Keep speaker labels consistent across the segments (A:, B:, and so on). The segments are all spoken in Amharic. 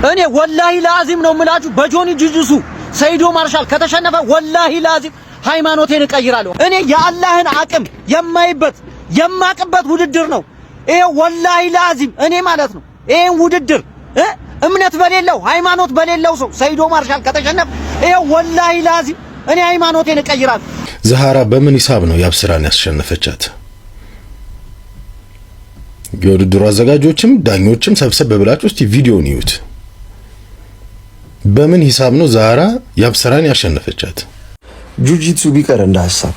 A: እኔ ወላሂ ለአዚም ነው የምላችሁ በጆኒ ጁጁሱ ሰይዶ ማርሻል ከተሸነፈ ወላሂ ለአዚም ሃይማኖቴን እቀይራለሁ። እኔ የአላህን አቅም የማይበት የማቅበት ውድድር ነው ይሄ ወላሂ ለአዚም እኔ ማለት ነው። ይሄን ውድድር እምነት በሌለው ሃይማኖት በሌለው ሰው ሰይዶ ማርሻል ከተሸነፈ ይሄ ወላሂ ለአዚም እኔ ሃይማኖቴን እቀይራለሁ።
B: ዛሃራ በምን ሂሳብ ነው ያብስራን ያስሸነፈቻት? የውድድሩ አዘጋጆችም ዳኞችም ሰብሰብ ብላችሁ እስቲ ቪዲዮውን ይዩት። በምን ሂሳብ ነው ዛሃራ ያብስራን ያሸነፈቻት?
C: ጁጂትሱ ቢቀር እንደ ሐሳብ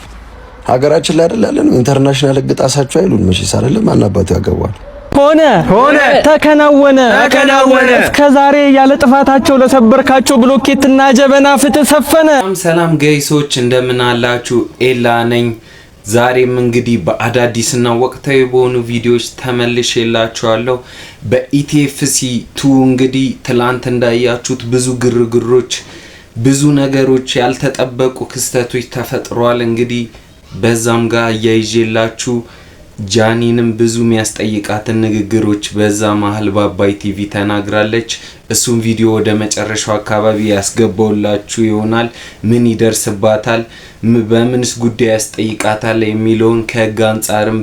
C: ሀገራችን ላይ አይደለም ኢንተርናሽናል ህግ ጣሳችሁ አይሉን መቼስ አይደለም አናባቱ ያገባል።
D: ሆነ ተከናወነ እስከዛሬ ያለ ጥፋታቸው ለሰበርካቸው ብሎኬትና ጀበና ፍትህ ሰፈነ።
E: ሰላም ገይሶች እንደምን አላችሁ? ኤላ ነኝ። ዛሬም እንግዲህ በአዳዲስና ወቅታዊ በሆኑ ቪዲዮዎች ተመልሼላችኋለሁ። በኢቲኤፍሲ 2 እንግዲህ ትላንት እንዳያችሁት ብዙ ግርግሮች፣ ብዙ ነገሮች፣ ያልተጠበቁ ክስተቶች ተፈጥሯል። እንግዲህ በዛም ጋር አያይዤላችሁ ጃኒንም ብዙ የሚያስጠይቃትን ንግግሮች በዛ መሃል በአባይ ቲቪ ተናግራለች። እሱም ቪዲዮ ወደ መጨረሻው አካባቢ ያስገባውላችሁ ይሆናል። ምን ይደርስባታል፣ በምንስ ጉዳይ ያስጠይቃታል የሚለውን ከህግ አንጻርም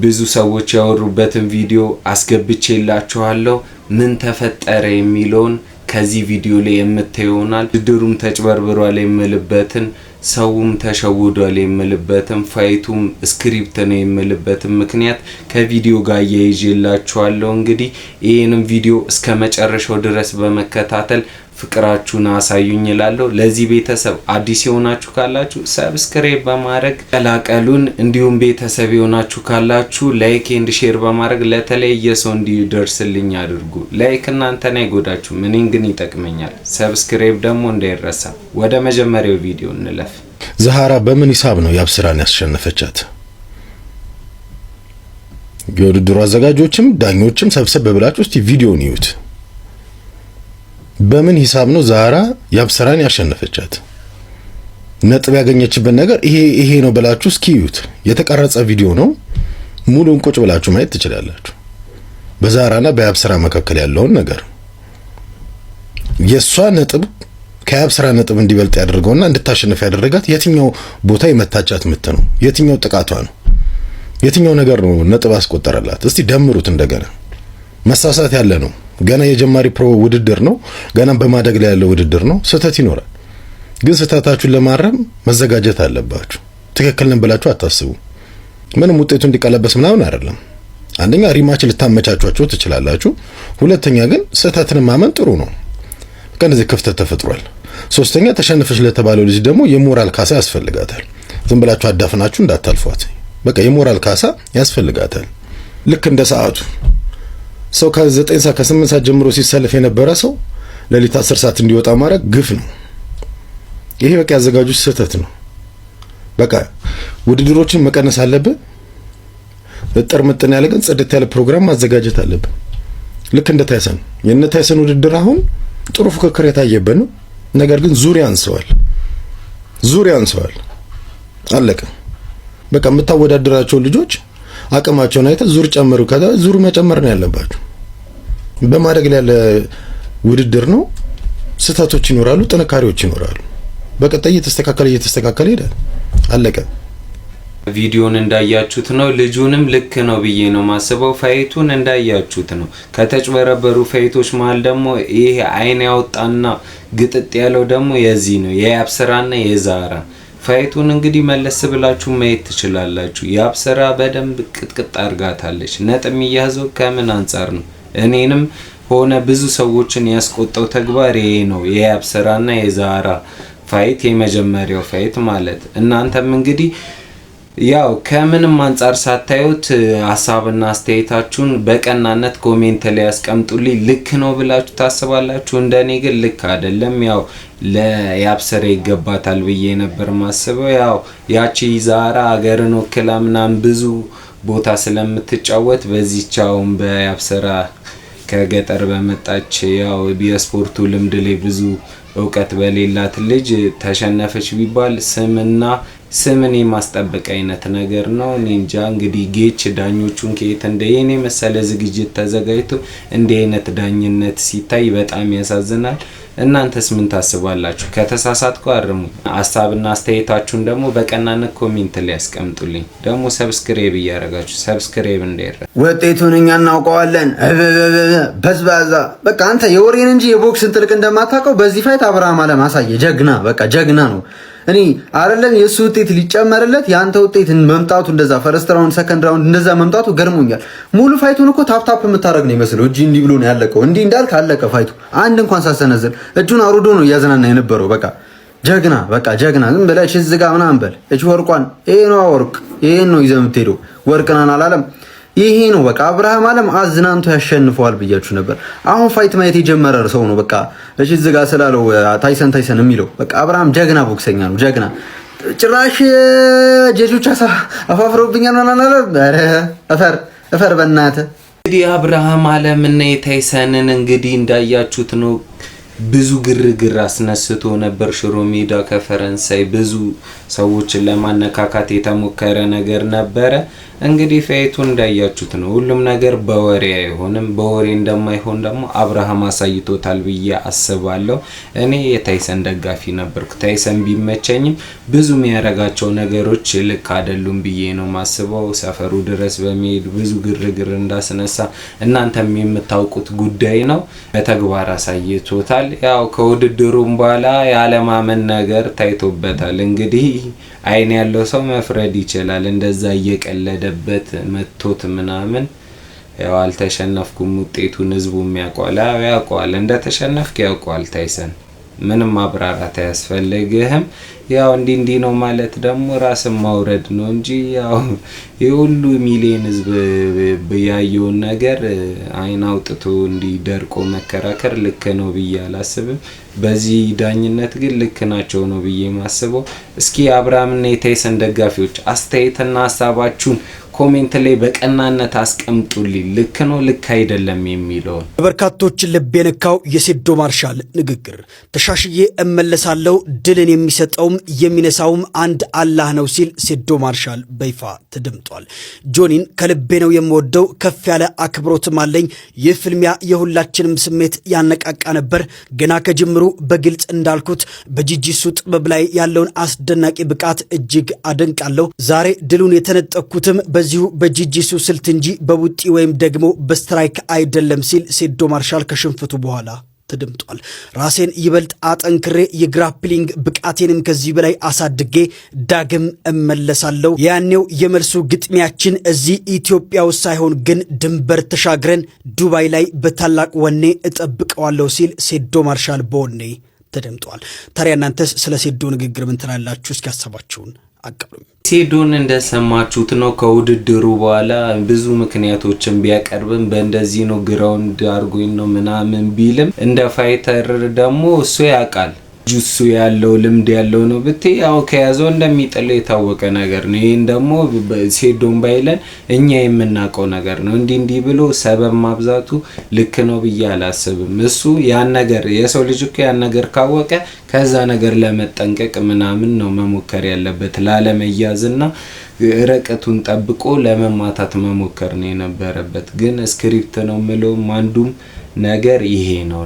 E: ብዙ ሰዎች ያወሩበትን ቪዲዮ አስገብቼላችኋለሁ። ምን ተፈጠረ የሚለውን ከዚህ ቪዲዮ ላይ የምታዩ ይሆናል። ውድድሩም ተጭበርብሯል የምልበትን፣ ሰውም ተሸውዷል የምልበትን፣ ፋይቱም ስክሪፕት ነው የምልበትን ምክንያት ከቪዲዮ ጋር ያይዤላችኋለሁ። እንግዲህ ይሄንን ቪዲዮ እስከ መጨረሻው ድረስ በመከታተል ፍቅራችሁን አሳዩኝ እላለሁ። ለዚህ ቤተሰብ አዲስ የሆናችሁ ካላችሁ ሰብስክራይብ በማድረግ ቀላቀሉን። እንዲሁም ቤተሰብ የሆናችሁ ካላችሁ ላይክ ኤንድ ሼር በማድረግ ለተለያየ ሰው እንዲደርስልኝ አድርጉ። ላይክ እናንተን አይጎዳችሁም፣ እኔን ግን ይጠቅመኛል። ሰብስክራይብ ደግሞ እንዳይረሳ። ወደ መጀመሪያው ቪዲዮ እንለፍ።
B: ዛሃራ በምን ሂሳብ ነው ያብስራን ያስሸነፈቻት? የውድድሩ አዘጋጆችም ዳኞችም ሰብሰብ ብላችሁ እስቲ ቪዲዮውን ይዩት። በምን ሂሳብ ነው ዛሃራ ያብስራን ያሸነፈቻት? ነጥብ ያገኘችበት ነገር ይሄ ነው ብላችሁ እስኪዩት። የተቀረጸ ቪዲዮ ነው። ሙሉን ቁጭ ብላችሁ ማየት ትችላላችሁ። በዛሃራና በያብስራ መካከል ያለውን ነገር የሷ ነጥብ ከያብስራ ነጥብ እንዲበልጥ ያደርገውና እንድታሸንፍ ያደረጋት የትኛው ቦታ የመታቻት ምት ነው? የትኛው ጥቃቷ ነው? የትኛው ነገር ነው ነጥብ አስቆጠረላት? እስቲ ደምሩት እንደገና። መሳሳት ያለ ነው። ገና የጀማሪ ፕሮ ውድድር ነው። ገና በማደግ ላይ ያለው ውድድር ነው። ስህተት ይኖራል። ግን ስህተታችሁን ለማረም መዘጋጀት አለባችሁ። ትክክል ነን ብላችሁ አታስቡ። ምንም ውጤቱ እንዲቀለበስ ምናምን አይደለም። አንደኛ ሪማች ልታመቻቹአቸው ትችላላችሁ። ሁለተኛ ግን ስህተትን ማመን ጥሩ ነው። ከነዚህ ክፍተት ተፈጥሯል። ሶስተኛ ተሸንፈሽ ለተባለው ልጅ ደግሞ የሞራል ካሳ ያስፈልጋታል። ዝም ብላችሁ አዳፍናችሁ እንዳታልፏት። በቃ የሞራል ካሳ ያስፈልጋታል። ልክ እንደ ሰዓቱ ሰው ከ9 ሰዓት ከ8 ሰዓት ጀምሮ ሲሰለፍ የነበረ ሰው ለሊት 10 ሰዓት እንዲወጣ ማድረግ ግፍ ነው። ይሄ በቃ ያዘጋጁት ስህተት ነው። በቃ ውድድሮችን መቀነስ አለብን። እጥር ምጥን ያለ ግን ጽድት ያለ ፕሮግራም ማዘጋጀት አለብን። ልክ እንደ ታይሰን የነ ታይሰን ውድድር አሁን ጥሩ ፉክክር የታየበት ነው። ነገር ግን ዙሪያ አንሰዋል። አለቀ። በቃ የምታወዳደራቸው ልጆች አቅማቸውን አይተ ዙር ጨምሩ ካለ ዙር መጨመር ነው ያለባችሁ። በማደግ ላይ ያለ ውድድር ነው። ስህተቶች ይኖራሉ፣ ጥንካሬዎች ይኖራሉ። በቀጣይ እየተስተካከለ ይሄዳል። አለቀ።
E: ቪዲዮን እንዳያችሁት ነው። ልጁንም ልክ ነው ብዬ ነው ማስበው። ፋይቱን እንዳያችሁት ነው። ከተጭበረበሩ ፋይቶች መሃል ደግሞ ይሄ አይን ያወጣና ግጥጥ ያለው ደግሞ የዚህ ነው የያብስራና የዛሃራ ፋይቱን እንግዲህ መለስ ብላችሁ ማየት ትችላላችሁ። ያብስራ በደንብ ቅጥቅጥ አርጋታለች። ነጥብ የሚያዘው ከምን አንፃር ነው? እኔንም ሆነ ብዙ ሰዎችን ያስቆጣው ተግባር ይሄ ነው። የያብስራና የዛሃራ ፋይት የመጀመሪያው ፋይት ማለት። እናንተም እንግዲህ ያው ከምንም አንፃር ሳታዩት ሐሳብና አስተያየታችሁን በቀናነት ኮሜንት ላይ ያስቀምጡልኝ። ልክ ነው ብላችሁ ታስባላችሁ? እንደኔ ግን ልክ አይደለም። ያው ለያብስራ ይገባታል ብዬ ነበር ማስበው። ያው ያቺ ዛሃራ ሀገርን ወክላ ምናምን ብዙ ቦታ ስለምትጫወት በዚህቻውም በያብስራ ከገጠር በመጣች ያው የስፖርቱ ልምድ ላይ ብዙ እውቀት በሌላት ልጅ ተሸነፈች ቢባል ስምና ስምን የማስጠበቅ አይነት ነገር ነው። እኔ እንጃ እንግዲህ ጌች ዳኞቹን ከየት እንደየኔ መሰለ ዝግጅት ተዘጋጅቶ እንዲህ አይነት ዳኝነት ሲታይ በጣም ያሳዝናል። እናንተስ ምን ታስባላችሁ? ከተሳሳትኩ አርሙ። ሐሳብና አስተያየታችሁን ደግሞ በቀናነት ኮሜንት ላይ ያስቀምጡልኝ። ደግሞ ሰብስክራይብ እያደረጋችሁ ሰብስክራይብ እንዳይረሳ።
C: ውጤቱን እኛ እናውቀዋለን። በዝባዛ በቃ አንተ የወሬን እንጂ የቦክስን ጥልቅ እንደማታውቀው በዚህ ፋይት አብርሃም አለም አሳየ። ጀግና በቃ ጀግና ነው። እኔ አይደለም የሱ ውጤት ሊጨመርለት ያንተ ውጤት መምጣቱ እንደዛ ፈርስት ራውንድ ሰከንድ ራውንድ እንደዛ መምጣቱ ገርሞኛል። ሙሉ ፋይቱን እኮ ታፕ ታፕ የምታረግ ነው ይመስለው። እጂ እንዲህ ብሎ ነው ያለቀው። እንዲህ እንዳልክ አለቀ ፋይቱ። አንድ እንኳን ሳሰነዝር እጁን አውርዶ ነው እያዘናና የነበረው። በቃ ጀግና በቃ ጀግና። ዝም ብለሽ እዚህ ጋር ምናምን በል። እቺ ወርቋን ይሄ ነው ወርቅ፣ ይሄን ነው ይዘህ የምትሄደው። ወርቅናን አላለም ይሄ ነው በቃ። አብርሃም አለም አዝናንቶ ያሸንፈዋል ብያችሁ ነበር። አሁን ፋይት ማየት የጀመረ ሰው ነው በቃ። እሺ እዚህ ጋር ስላለው ታይሰን የሚለው በቃ አብርሃም ጀግና ቦክሰኛ ነው ጀግና። ጭራሽ ጀጆች አፋፍሮብኛል ማለት አረ እፈር በእናትህ።
E: እንግዲህ አብርሃም አለም እና ታይሰንን እንግዲህ እንዳያችሁት ነው ብዙ ግርግር አስነስቶ ነበር ሽሮ ሜዳ ከፈረንሳይ ብዙ ሰዎችን ለማነካካት የተሞከረ ነገር ነበረ። እንግዲህ ፋይቱ እንዳያችሁት ነው። ሁሉም ነገር በወሬ አይሆንም። በወሬ እንደማይሆን ደግሞ አብርሃም አሳይቶታል ብዬ አስባለሁ። እኔ የታይሰን ደጋፊ ነበርኩ። ታይሰን ቢመቸኝም ብዙ የሚያረጋቸው ነገሮች ልክ አይደሉም ብዬ ነው ማስበው። ሰፈሩ ድረስ በመሄድ ብዙ ግርግር እንዳስነሳ እናንተም የምታውቁት ጉዳይ ነው። በተግባር አሳይቶታል። ያው ከውድድሩም በኋላ ያለማመን ነገር ታይቶበታል። እንግዲህ አይን ያለው ሰው መፍረድ ይችላል። እንደዛ እየቀለደበት መቶት ምናምን ያው አልተሸነፍኩም ውጤቱን ህዝቡም ያውቀዋል እንደተሸነፍክ ያውቀዋል። ታይሰን ምንም ማብራራት አያስፈልግህም። ያው እንዲ ነው ማለት ደግሞ ራስን ማውረድ ነው እንጂ ያው የሁሉ ሚሊዮን ህዝብ ያየውን ነገር አይን አውጥቶ እንዲ ደርቆ መከራከር ልክ ነው ብዬ አላስብም። በዚህ ዳኝነት ግን ልክ ናቸው ነው ብዬ ማስበው። እስኪ አብርሃምና የታይሰን ደጋፊዎች አስተያየትና ሐሳባችሁን ኮሜንት ላይ በቀናነት አስቀምጡልኝ። ልክ ነው ልክ አይደለም የሚለው
F: በርካቶች ልብ የነካው የሴዶ ማርሻል ንግግር ተሻሽዬ እመለሳለሁ ድልን የሚሰጠውም የሚነሳውም አንድ አላህ ነው ሲል ሴዶ ማርሻል በይፋ ተደምጧል። ጆኒን ከልቤ ነው የምወደው፣ ከፍ ያለ አክብሮትም አለኝ። ይህ ፍልሚያ የሁላችንም ስሜት ያነቃቃ ነበር። ገና ከጅምሩ በግልጽ እንዳልኩት በጂጂሱ ጥበብ ላይ ያለውን አስደናቂ ብቃት እጅግ አደንቃለሁ። ዛሬ ድሉን የተነጠቅኩትም በዚሁ በጂጂሱ ስልት እንጂ በቡጢ ወይም ደግሞ በስትራይክ አይደለም ሲል ሴዶ ማርሻል ከሽንፈቱ በኋላ ተደምጧል። ራሴን ይበልጥ አጠንክሬ የግራፕሊንግ ብቃቴንም ከዚህ በላይ አሳድጌ ዳግም እመለሳለሁ። ያኔው የመልሱ ግጥሚያችን እዚህ ኢትዮጵያ ውስጥ ሳይሆን ግን ድንበር ተሻግረን ዱባይ ላይ በታላቅ ወኔ እጠብቀዋለሁ ሲል ሴዶ ማርሻል በወኔ ተደምጧል። ታዲያ እናንተስ ስለ ሴዶ ንግግር ምን ትላላችሁ? እስኪ ሀሳባችሁን አቀብሉኝ።
E: ሴዶን እንደሰማችሁት ነው። ከውድድሩ በኋላ ብዙ ምክንያቶችን ቢያቀርብም በእንደዚህ ነው ግራውንድ አርጎኝ ነው ምናምን ቢልም እንደ ፋይተር ደግሞ እሱ ያውቃል ጁሱ ያለው ልምድ ያለው ነው ብቴ ያው ከያዘው እንደሚጥለው የታወቀ ነገር ነው። ይሄን ደግሞ ሴዶን ባይለን እኛ የምናውቀው ነገር ነው። እንዲ ብሎ ሰበብ ማብዛቱ ልክ ነው ብዬ አላስብም። እሱ ያን ነገር የሰው ልጅ እኮ ያን ነገር ካወቀ ከዛ ነገር ለመጠንቀቅ ምናምን ነው መሞከር ያለበት፣ ላለመያዝና ረቀቱን ጠብቆ ለመማታት መሞከር ነው የነበረበት። ግን ስክሪፕት ነው ምለው አንዱም ነገር ይሄ ነው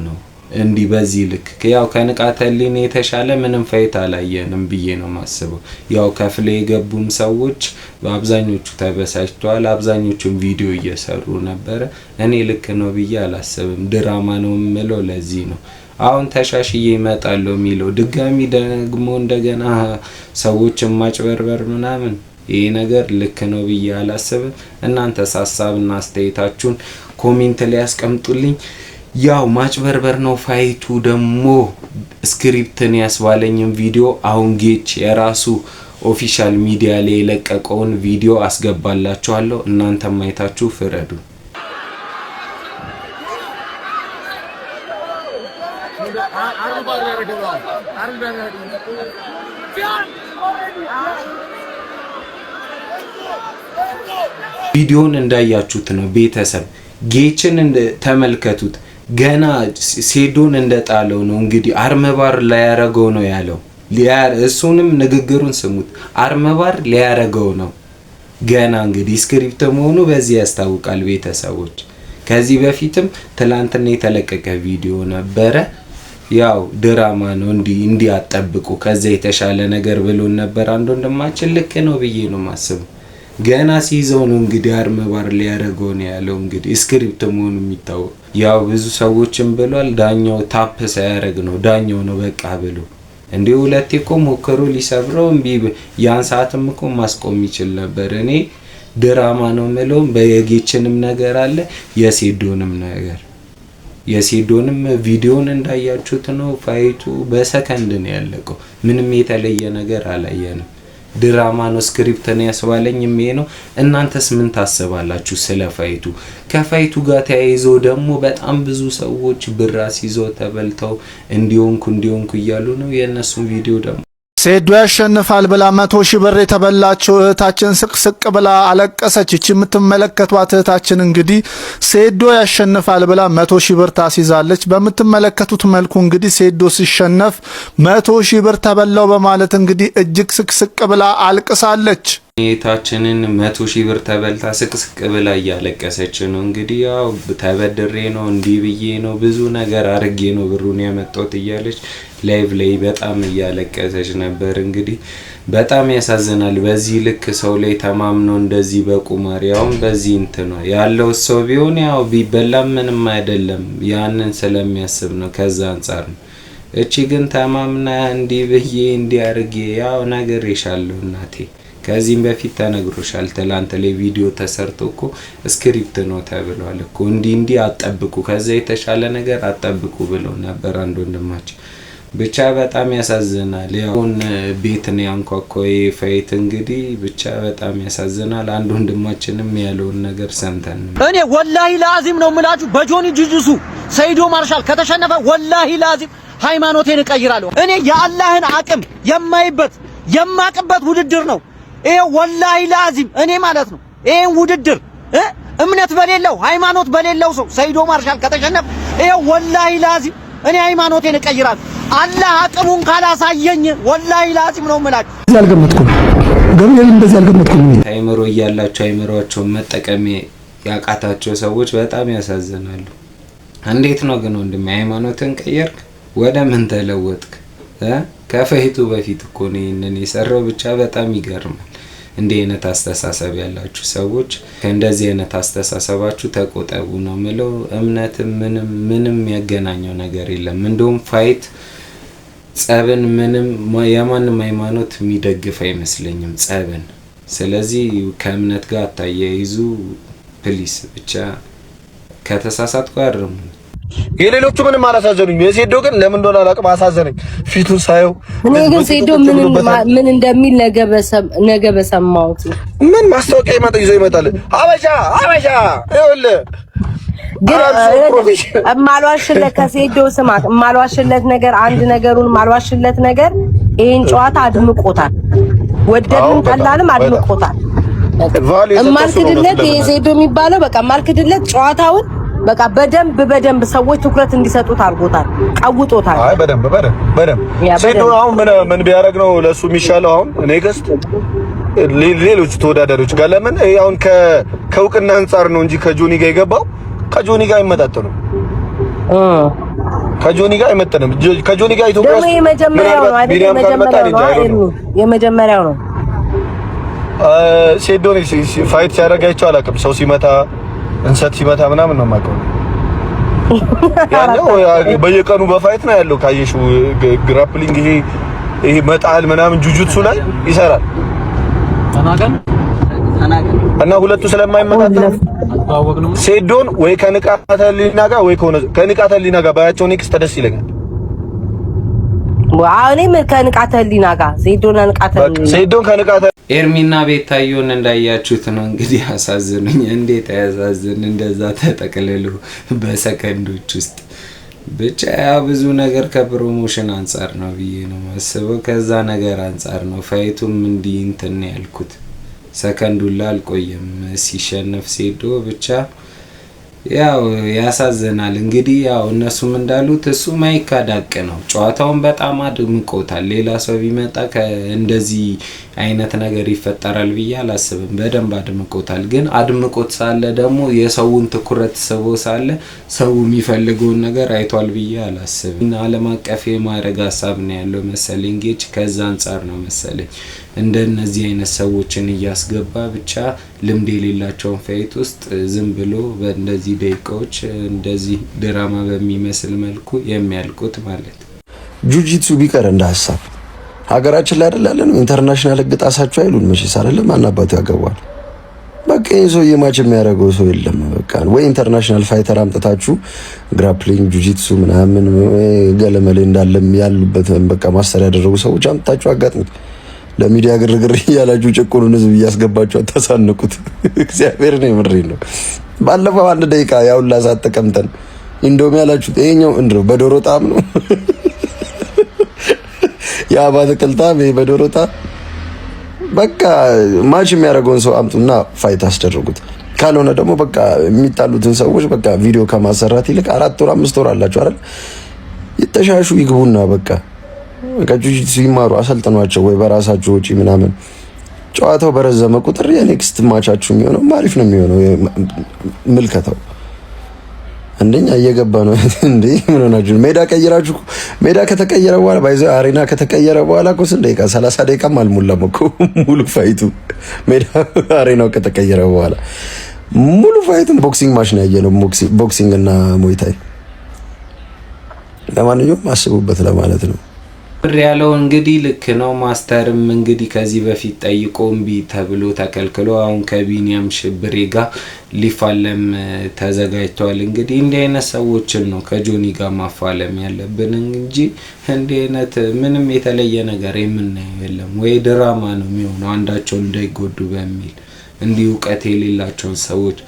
E: እንዲ በዚህ ልክ ያው ከንቃተ ህሊና የተሻለ ምንም ፋይት አላየንም ብዬ ነው ማስበው። ያው ከፍለ የገቡም ሰዎች በአብዛኞቹ ተበሳጭተዋል። አብዛኞቹም ቪዲዮ እየሰሩ ነበር። እኔ ልክ ነው ብዬ አላስብም። ድራማ ነው ምለው ለዚህ ነው። አሁን ተሻሽዬ ይመጣለው ሚለው ድጋሚ ደግሞ እንደገና ሰዎችን ማጭበርበር ምናምን ይሄ ነገር ልክ ነው ብዬ አላስብም። እናንተስ ሐሳብና አስተያየታችሁን ኮሜንት ላይ አስቀምጡልኝ። ያው ማጭበርበር ነው ፋይቱ ደግሞ ስክሪፕትን ያስባለኝም ቪዲዮ አሁን ጌች የራሱ ኦፊሻል ሚዲያ ላይ የለቀቀውን ቪዲዮ አስገባላችኋለሁ። እናንተም ማይታችሁ ፍረዱ። ቪዲዮን እንዳያችሁት ነው ቤተሰብ ጌችን ተመልከቱት። ገና ሴዶን እንደጣለው ነው እንግዲህ አርመባር ላይ ያረገው ነው ያለው። እሱንም ንግግሩን ስሙት። አርመባር ሊያረገው ነው ገና እንግዲህ ስክሪፕት መሆኑ በዚህ ያስታውቃል። ቤተሰቦች ከዚህ በፊትም ትላንትና የተለቀቀ ቪዲዮ ነበረ። ያው ድራማ ነው እንዲ አጠብቁ ከዛ የተሻለ ነገር ብሎን ነበር አንድ ወንድማችን። ልክ ነው ብዬ ነው ማስበው። ገና ሲይዘው ነው እንግዲህ አርመባር ሊያረገው ነው ያለው። እንግዲህ ስክሪፕት መሆኑ የሚታወቅ ያው ብዙ ሰዎችም ብሏል። ዳኛው ታፕ ሳያረግ ነው ዳኛው ነው በቃ ብሎ እንዴ ሁለቴ እኮ ሞከሩ ሊሰብረው እምቢ። ያን ሰዓትም እኮ ማስቆም ይችል ነበር። እኔ ድራማ ነው ምለው። በየጌችንም ነገር አለ የሴዶንም ነገር የሴዶንም ቪዲዮን እንዳያችሁት ነው። ፋይቱ በሰከንድ ነው ያለቀው። ምንም የተለየ ነገር አላየንም። ድራማ ነው ስክሪፕት ነው ያስባለኝ ይሄ ነው። እናንተስ ምን ታስባላችሁ ስለ ፋይቱ? ከፋይቱ ጋር ተያይዞ ደግሞ በጣም ብዙ ሰዎች ብራስ ይዘው ተበልተው እንዲሆንኩ እያሉ ነው። የነሱን ቪዲዮ ደግሞ
G: ሴዶ ያሸንፋል ብላ 100,000 ብር የተበላችው እህታችን ስቅስቅ ብላ አለቀሰች። እቺ የምትመለከቷት እህታችን እንግዲህ ሴዶ ያሸንፋል ብላ 100,000 ብር ታስይዛለች። በምትመለከቱት መልኩ እንግዲህ ሴዶ ሲሸነፍ 100,000 ብር ተበላው በማለት እንግዲህ እጅግ ስቅስቅ ብላ አልቅሳለች።
E: እህታችንን 100,000 ብር ተበልታ ስቅስቅ ብላ እያለቀሰች ነው። እንግዲህ ያው ተበድሬ ነው እንዲህ ብዬ ነው ብዙ ነገር አርጌ ነው ብሩን ያመጣሁት እያለች ላይቭ ላይ በጣም እያለቀሰች ነበር። እንግዲህ በጣም ያሳዝናል። በዚህ ልክ ሰው ላይ ተማምኖ እንደዚህ በቁማር ያው በዚህ እንትን ያለው ሰው ቢሆን ያው ቢበላም ምንም አይደለም ያንን ስለሚያስብ ነው። ከዛ አንፃር ነው። እቺ ግን ተማምና እንዲህ ብዬ እንዲህ አርጌ ያው ነገር ይሻለው እናቴ ከዚህም በፊት ተነግሮሻል። ትላንት ላይ ቪዲዮ ተሰርቶ እኮ ስክሪፕት ነው ተብሏል እኮ እንዲህ አጠብቁ ከዛ የተሻለ ነገር አጠብቁ ብለው ነበር አንድ ወንድማችን። ብቻ በጣም ያሳዝናል። ያውን ቤት ነው ያንኳኳው ፋይት እንግዲህ ብቻ በጣም ያሳዝናል። አንድ ወንድማችንም ያለውን ነገር ሰምተን
A: እኔ ወላሂ ላዚም ነው ምላችሁ በጆኒ ጁጁሱ ሰይዶ ማርሻል ከተሸነፈ ወላሂ ላዚም ሃይማኖቴን እቀይራለሁ። እኔ የአላህን አቅም የማቅበት ውድድር ነው ይሄ ወላሂ ላዚም እኔ ማለት ነው። ይሄን ውድድር እምነት በሌለው ሃይማኖት በሌለው ሰው ሰይዶ ማርሻል ከተሸነፈ ይሄ ወላሂ ላዚም እኔ ሃይማኖቴን እቀይራለሁ። አላህ አቅሙን ካላሳየኝ ወላሂ ላዚም ነው የምላችሁ።
G: ያልገመትኩ ግን እንደዚህ ያልገመትኩ
E: አይምሮ እያላቸው አይምሮአቸውን መጠቀም ያቃታቸው ሰዎች በጣም ያሳዝናሉ። እንዴት ነው ግን ወንድሜ ሃይማኖትን ቀየርክ? ወደ ምን ተለወጥክ? ከፋይቱ በፊት እኮ ነው ይሄንን የሰራው። ብቻ በጣም ይገርማል። እንዲህ አይነት አስተሳሰብ ያላችሁ ሰዎች ከእንደዚህ አይነት አስተሳሰባችሁ ተቆጠቡ ነው ምለው። እምነትም ምንም ያገናኘው ነገር የለም። እንደውም ፋይት ጸብን ምንም የማንም ሃይማኖት የሚደግፍ አይመስለኝም ጸብን። ስለዚህ ከእምነት ጋር አታያይዙ ፕሊስ። ብቻ ከተሳሳትኩ አርሙ።
G: የሌሎቹ ምንም አላሳዘኑኝ። የሴዶ ግን ለምን እንደሆነ አላውቅም አሳዘነኝ። ፊቱን ሳየው
H: እኔ ግን ሴዶ ምን እንደሚል ነገ በሰማሁት
G: ምን ማስታወቂያ ይዞ ይመጣል። አበሻ ይኸውልህ
H: ግን እማልዋሽለት ከሴዶ ስማት እማልዋሽለት ነገር አንድ ነገሩን እማልዋሽለት ነገር ይሄን ጨዋታ አድምቆታል። ወደድንም ጠላንም አድምቆታል። እማልክድለት ይሄ ሴዶ የሚባለው በቃ እማልክድለት ጨዋታውን በቃ በደንብ ሰዎች ትኩረት እንዲሰጡት አድርጎታል፣ ቀውጦታል።
G: አይ በደንብ ሴዶ አሁን ምን ቢያደርግ ነው ለሱ የሚሻለው? አሁን እኔ ገስት ሌሎች ተወዳዳሪዎች ጋር ለምን አሁን ከእውቅና አንፃር ነው እንጂ ከጆኒ ጋር የገባው ከጆኒ ጋር አይመጣጠንም። ከጆኒ ጋር አይመጣጠንም። ከጆኒ ጋር ኢትዮጵያ ውስጥ
H: የመጀመሪያው ነው።
G: ሴዶ ፋይት ሲያደርጋቸው አላውቅም። ሰው ሲመታ እንሰት ሲመታ ምናምን ነው የማውቀው። ያለው በየቀኑ በፋይት ነው ያለው። ካየሹ ግራፕሊንግ ይሄ መጣል ምናምን ጁጁትሱ ላይ ይሰራል እና ሁለቱ ስለማይመጣጠኑ ሴዶን ወይ ከንቃተ ህሊና ጋር ወይ ከንቃተ ህሊና ጋር ባያቸው ኔክስት ደስ ይለኛል።
H: እኔም ከንቃተ ህሊና ጋር ሴዶን ከንቃተ
E: ኤርሚና ቤታዮን እንዳያችሁት ነው እንግዲህ አሳዝኑኝ። እንዴት ያሳዝን እንደዛ ተጠቅልሎ በሰከንዶች ውስጥ። ብቻ ብዙ ነገር ከፕሮሞሽን አንፃር ነው ብዬ ነው ማስበው። ከዛ ነገር አንፃር ነው ፋይቱም እንዲህ እንትን ያልኩት። ሰከንዱላ አልቆየም ሲሸነፍ ሴዶ ብቻ ያው ያሳዝናል። እንግዲህ ያው እነሱም እንዳሉት እሱ ማይካዳቅ ነው። ጨዋታውን በጣም አድምቆታል። ሌላ ሰው ቢመጣ እንደዚህ አይነት ነገር ይፈጠራል ብዬ አላስብም። በደንብ አድምቆታል። ግን አድምቆት ሳለ ደግሞ የሰውን ትኩረት ስቦ ሳለ ሰው የሚፈልገውን ነገር አይቷል ብዬ አላስብም። ዓለም አቀፍ የማድረግ ሀሳብ ነው ያለው መሰለኝ። ጌች ከዛ አንፃር ነው መሰለኝ እንደነዚህ አይነት ሰዎችን እያስገባ ብቻ ልምድ የሌላቸውን ፋይት ውስጥ ዝም ብሎ በእንደዚህ ደቂቃዎች እንደዚህ ድራማ በሚመስል መልኩ የሚያልቁት ማለት ነው።
I: ጁጂትሱ ቢቀር እንደ ሀሳብ ሀገራችን ላይ አይደለም ኢንተርናሽናል ህግ ጣሳችሁ አይሉን መቼስ አይደለም ማናባቱ ያገባል። በቃ ሰው የማች የሚያደርገው ሰው የለም። በቃ ወይ ኢንተርናሽናል ፋይተር አምጥታችሁ ግራፕሊንግ ጁጂትሱ ምናምን ገለመሌ እንዳለም ያሉበት በቃ ማስተር ያደረጉ ሰዎች አምጥታችሁ አጋጥሙት። ለሚዲያ ግርግር እያላችሁ ጭቁኑን ህዝብ እያስገባችሁ አታሳንቁት። እግዚአብሔር ነው የምሬን ነው። ባለፈው 1 ደቂቃ ያውላ ሰዓት ተቀምጠን ኢንዶሚ ያላችሁት ይሄኛው እንድሮ በዶሮ ጣም ነው ያ ባተቀልጣም በዶሮ ጣም በቃ ማች የሚያደርገውን ሰው አምጡና ፋይት አስደርጉት። ካልሆነ ደግሞ በቃ የሚጣሉትን ሰዎች በቃ ቪዲዮ ከማሰራት ይልቅ 4 ወር 5 ወር አላችሁ አይደል ይተሻሹ ይግቡና በቃ ጁጂትሱ ይማሩ አሰልጥኗቸው ወይ በራሳቸው ወጪ ምናምን። ጨዋታው በረዘመ ቁጥር የኔክስት ማቻችሁ የሚሆነው አሪፍ ነው የሚሆነው። ምልከታው አንደኛ እየገባ ነው እንዴ ምን ሆናችሁ? ሜዳ ከተቀየረ በኋላ ባይዘው አሬና ከተቀየረ በኋላ እኮ ስንት ደቂቃ 30 ደቂቃም አልሞላም እኮ ሙሉ ፋይቱ። ሜዳ አሬናው ከተቀየረ በኋላ ሙሉ ፋይቱን ቦክሲንግ ማች ነው ያየነው። ቦክሲንግ እና ሞይታይ። ለማንኛውም አስቡበት ለማለት ነው።
E: ብር ያለው እንግዲህ ልክ ነው። ማስተርም እንግዲህ ከዚህ በፊት ጠይቆ እምቢ ተብሎ ተከልክሎ አሁን ከቢኒያም ሽብሬ ጋር ሊፋለም ተዘጋጅቷል። እንግዲህ እንዲህ አይነት ሰዎችን ነው ከጆኒ ጋር ማፋለም ያለብን እንጂ እንዲህ አይነት ምንም የተለየ ነገር የምናየው የለም። ወይ ድራማ ነው የሚሆነው አንዳቸው እንዳይጎዱ በሚል እንዲህ እውቀት የሌላቸውን ሰዎች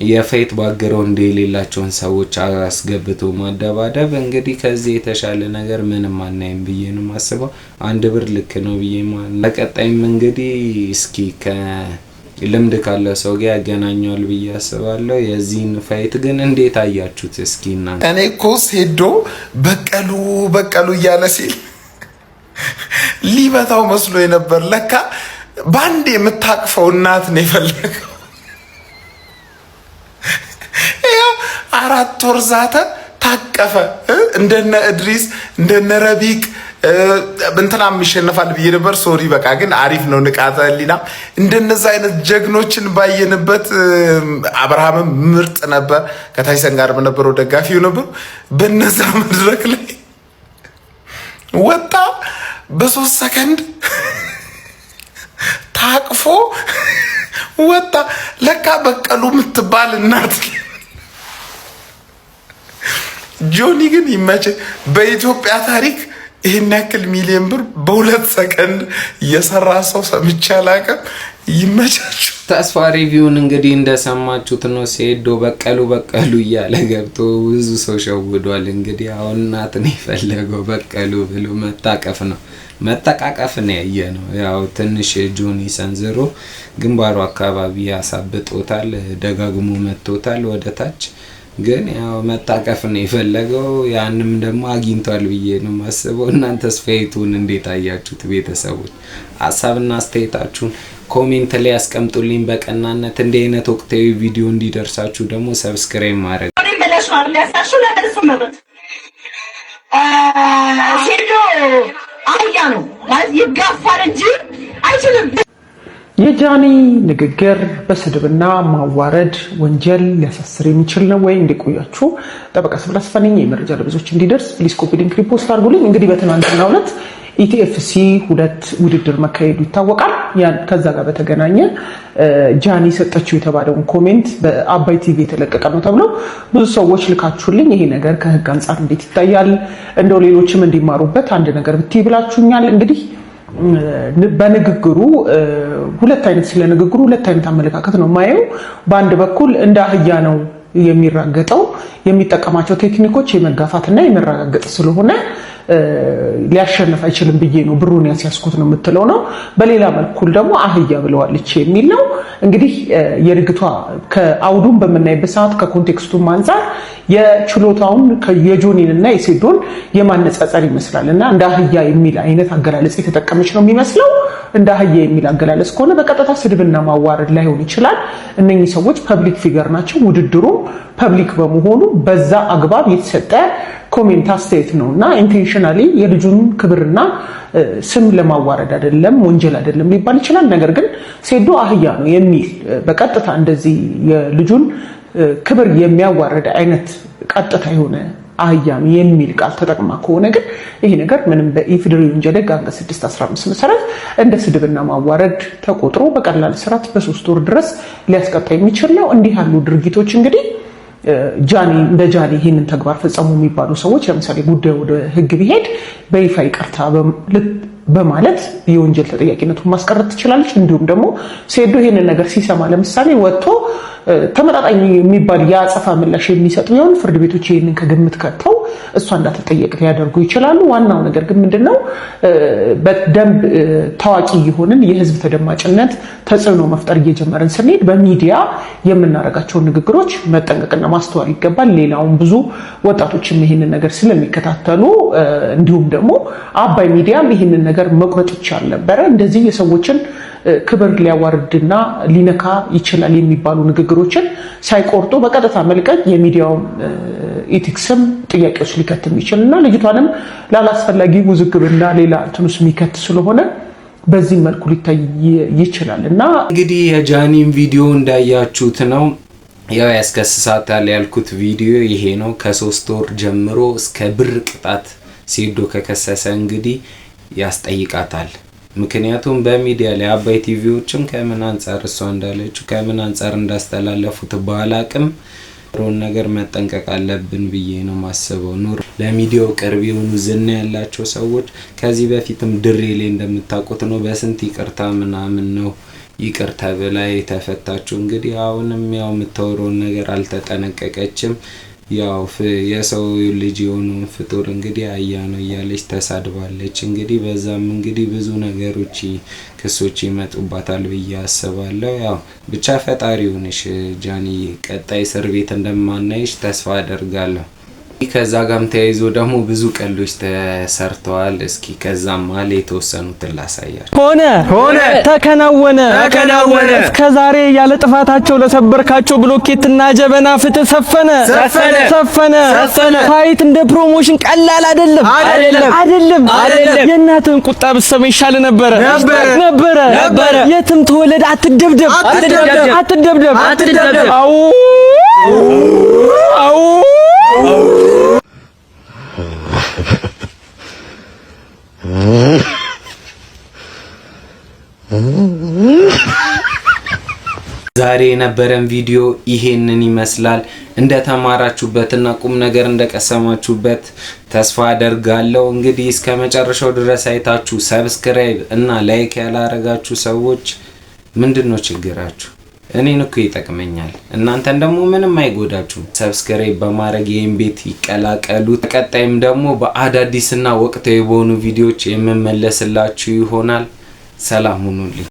E: የፋይት ባክግራውንድ የሌላቸውን ሰዎች አስገብቶ ማደባደብ እንግዲህ ከዚህ የተሻለ ነገር ምንም አናይም ብዬ ነው ማስበው። 1 ብር ልክ ነው ብዬ ማለት ለቀጣይም እንግዲህ እስኪ ከልምድ ካለ ሰው ጋር ያገናኛል ብዬ አስባለሁ። የዚህን ፋይት ግን እንዴት አያችሁት? እስኪ እናንተ።
J: እኔ እኮ ሴዶ በቀሉ እያለ ሲል ሊበታው መስሎ ነበር። ለካ ባንዴ የምታቅፈው እናት ነው የፈለገው። 4 ወር ዛተ ታቀፈ። እንደነ እድሪስ እንደነ ረቢቅ እንትናም ይሸነፋል ብዬ ነበር። ሶሪ በቃ ግን አሪፍ ነው። ንቃተ ህሊና እንደነዛ አይነት ጀግኖችን ባየንበት። አብርሃምም ምርጥ ነበር። ከታይሰን ጋር በነበረው ደጋፊው ነበር። በነዛ መድረክ ላይ ወጣ በ3 ሰከንድ ታቅፎ ወጣ። ለካ በቀሉ የምትባል እናት። ጆኒ ግን ይመች። በኢትዮጵያ ታሪክ ይሄን ያክል ሚሊዮን ብር በ2 ሰከንድ እየሰራ ሰው ሰምቼ አላውቅም። ይመቻችሁ።
E: ተስፋ ሪቪውን እንግዲህ እንደሰማችሁት ነው። ሴዶ በቀሉ እያለ ገብቶ ብዙ ሰው ሸውዷል። እንግዲህ አሁን እናት ነው የፈለገው በቀሉ ብሎ መተቃቀፍ ነው ያየነው። ያው ትንሽ ጆኒ ሰንዝሮ ግንባሩ አካባቢ ያሳብጦታል፣ ደጋግሞ መቶታል ወደ ታች። ግን ያው መታቀፍ ነው የፈለገው። ያንንም ደግሞ አግኝቷል ብዬ ነው ማስበው። እናንተስ ፋይቱን እንዴት አያችሁት? ቤተሰቦች ሀሳብና አስተያየታችሁን ኮሜንት ላይ ያስቀምጡልኝ በቀናነት። እንዲህ አይነት ወቅታዊ ቪዲዮ እንዲደርሳችሁ ደግሞ ሰብስክራይብ ማድረግ
H: አያ ነው ማለት ይጋፋል እንጂ አይችልም።
K: የጃኒ ንግግር በስድብና ማዋረድ ወንጀል ሊያሳስር የሚችል ነው ወይ? እንዲቆያችሁ ጠበቃ ስብላስፈነኝ የመረጃ ለብዙዎች እንዲደርስ ፕሊስ ኮፒ ሊንክ ሪፖስት አድርጉልኝ። እንግዲህ በትናንትናው ዕለት ኢቲኤፍሲ 2 ውድድር መካሄዱ ይታወቃል። ከዛ ጋር በተገናኘ ጃኒ ሰጠችው የተባለውን ኮሜንት በአባይ ቲቪ የተለቀቀ ነው ተብሎ ብዙ ሰዎች ልካችሁልኝ ይሄ ነገር ከህግ አንጻር እንዴት ይታያል፣ እንደው ሌሎችም እንዲማሩበት አንድ ነገር ብትይ ብላችሁኛል። እንግዲህ በንግግሩ ሁለት አይነት አመለካከት ነው ማየው። በአንድ በኩል እንደ አህያ ነው የሚራገጠው፣ የሚጠቀማቸው ቴክኒኮች የመጋፋትና የመረጋገጥ ስለሆነ ሊያሸንፍ አይችልም ብዬ ነው ብሩን ያስያዝኩት ነው የምትለው ነው። በሌላ መልኩል ደግሞ አህያ ብለዋለች የሚል ነው። እንግዲህ የርግቷ ከአውዱን በመናይበት ሰዓት ከኮንቴክስቱም አንፃር የችሎታውን የጆኒን እና የሴዶን የማነጻጸር ይመስላል እና እንደ አህያ የሚል አይነት አገላለጽ የተጠቀመች ነው የሚመስለው። እንደ አህያ የሚል አገላለጽ ከሆነ በቀጥታ ስድብና ማዋረድ ላይሆን ይችላል። እነኚህ ሰዎች ፐብሊክ ፊገር ናቸው። ውድድሩ ፐብሊክ በመሆኑ በዛ አግባብ የተሰጠ ኮሜንት አስተያየት ነውና ኢንቴንሽናሊ የልጁን ክብርና ስም ለማዋረድ አይደለም፣ ወንጀል አይደለም ሊባል ይችላል። ነገር ግን ሴዶ አህያ ነው የሚል በቀጥታ እንደዚህ የልጁን ክብር የሚያዋርድ አይነት ቀጥታ የሆነ አህያ የሚል ቃል ተጠቅማ ከሆነ ግን ይሄ ነገር ምንም በኢፌዴሪ ወንጀል ሕግ አንቀጽ 615 መሰረት እንደ ስድብና ማዋረድ ተቆጥሮ በቀላል እስራት በ3 ወር ድረስ ሊያስቀጣ የሚችል ነው። እንዲህ ያሉ ድርጊቶች እንግዲህ እንደ ጃኒ ይህንን ተግባር ፈጸሙ የሚባሉ ሰዎች ለምሳሌ ጉዳዩ ወደ ሕግ ቢሄድ በይፋ ይቅርታ በማለት የወንጀል ተጠያቂነቱን ማስቀረት ትችላለች። እንዲሁም ደግሞ ሴዶ ይህንን ነገር ሲሰማ ለምሳሌ ወጥቶ ተመጣጣኝ የሚባል የአጸፋ ምላሽ የሚሰጥ ቢሆን ፍርድ ቤቶች ይህንን ከግምት ከተው እሷ እንዳትጠየቅ ሊያደርጉ ይችላሉ። ዋናው ነገር ግን ምንድነው በደንብ ታዋቂ የሆንን የህዝብ ተደማጭነት ተጽዕኖ መፍጠር እየጀመርን ስንሄድ በሚዲያ የምናደርጋቸውን ንግግሮች መጠንቀቅና ማስተዋል ይገባል። ሌላውን ብዙ ወጣቶችም ይህንን ነገር ስለሚከታተሉ እንዲሁም ደግሞ አባይ ሚዲያም ይህንን ነገር መቁረጥ ይቻል ነበረ። እንደዚህ የሰዎችን ክብር ሊያዋርድና ሊነካ ይችላል የሚባሉ ንግግሮችን ሳይቆርጡ በቀጥታ መልቀቅ የሚዲያውን ኢቲክስም ጥያቄዎች ሊከትም ይችላልና ልጅቷንም ላላስፈላጊ ውዝግብና ሌላ እንትኑስ የሚከት ስለሆነ በዚህ መልኩ ሊታይ ይችላል። እና
E: እንግዲህ የጃኒን ቪዲዮ እንዳያችሁት ነው። ያው ያስከስሳታል ያልኩት ቪዲዮ ይሄ ነው። ከ3 ወር ጀምሮ እስከ ብር ቅጣት ሴዶ ከከሰሰ እንግዲህ ያስጠይቃታል። ምክንያቱም በሚዲያ ላይ አባይ ቲቪዎችም ከምን አንፃር እሷ እንዳለችው ከምን አንፃር እንዳስተላለፉት ባላቅም ሮን ነገር መጠንቀቅ አለብን ብዬ ነው ማስበው። ኑር ለሚዲያው ቅርብ የሆኑ ዝና ያላቸው ሰዎች ከዚህ በፊትም ድሬ ላይ እንደምታውቁት ነው በስንት ይቅርታ ምናምን ነው ይቅርታ በላይ ተፈታችሁ። እንግዲህ አሁንም ያው የምታወራውን ነገር አልተጠነቀቀችም። ያው የሰው ልጅ የሆነውን ፍጡር እንግዲህ አያ ነው እያለች ተሳድባለች። እንግዲህ በዛም እንግዲህ ብዙ ነገሮች ክሶች ይመጡባታል ብዬ አስባለሁ። ያው ብቻ ፈጣሪ ሆነሽ ጃኒ ቀጣይ እስር ቤት እንደማናይሽ ተስፋ አደርጋለሁ። ከዛ ጋርም ተያይዞ ደግሞ ብዙ ቀልዶች ተሰርተዋል። እስኪ ከዛም ማለ የተወሰኑትን ላሳያችሁ።
D: ሆነ ተከናወነ እስከዛሬ ያለ ጥፋታቸው ለሰበርካቸው ብሎኬትና ጀበና ፍትህ ሰፈነ። ፋይት እንደ ፕሮሞሽን ቀላል አይደለም። የእናትህን ቁጣ ብትሰማ ይሻል ነበረ። የትም ተወለድ አትደብደብ። አው
E: ዛሬ የነበረን ቪዲዮ ይሄንን ይመስላል። እንደተማራችሁበትና ቁም ነገር እንደቀሰማችሁበት ተስፋ አደርጋለሁ። እንግዲህ እስከ መጨረሻው ድረስ አይታችሁ ሰብስክራይብ እና ላይክ ያላረጋችሁ ሰዎች ምንድነው ችግራችሁ? እኔን እኮ ይጠቅመኛል፣ እናንተን ደግሞ ምንም አይጎዳችሁም። ሰብስክራይብ በማድረግ ይሄን ቤት ይቀላቀሉ። ቀጣይም ደግሞ በአዳዲስና ወቅታዊ በሆኑ ቪዲዮዎች የምመለስላችሁ ይሆናል። ሰላም ሁኑልኝ።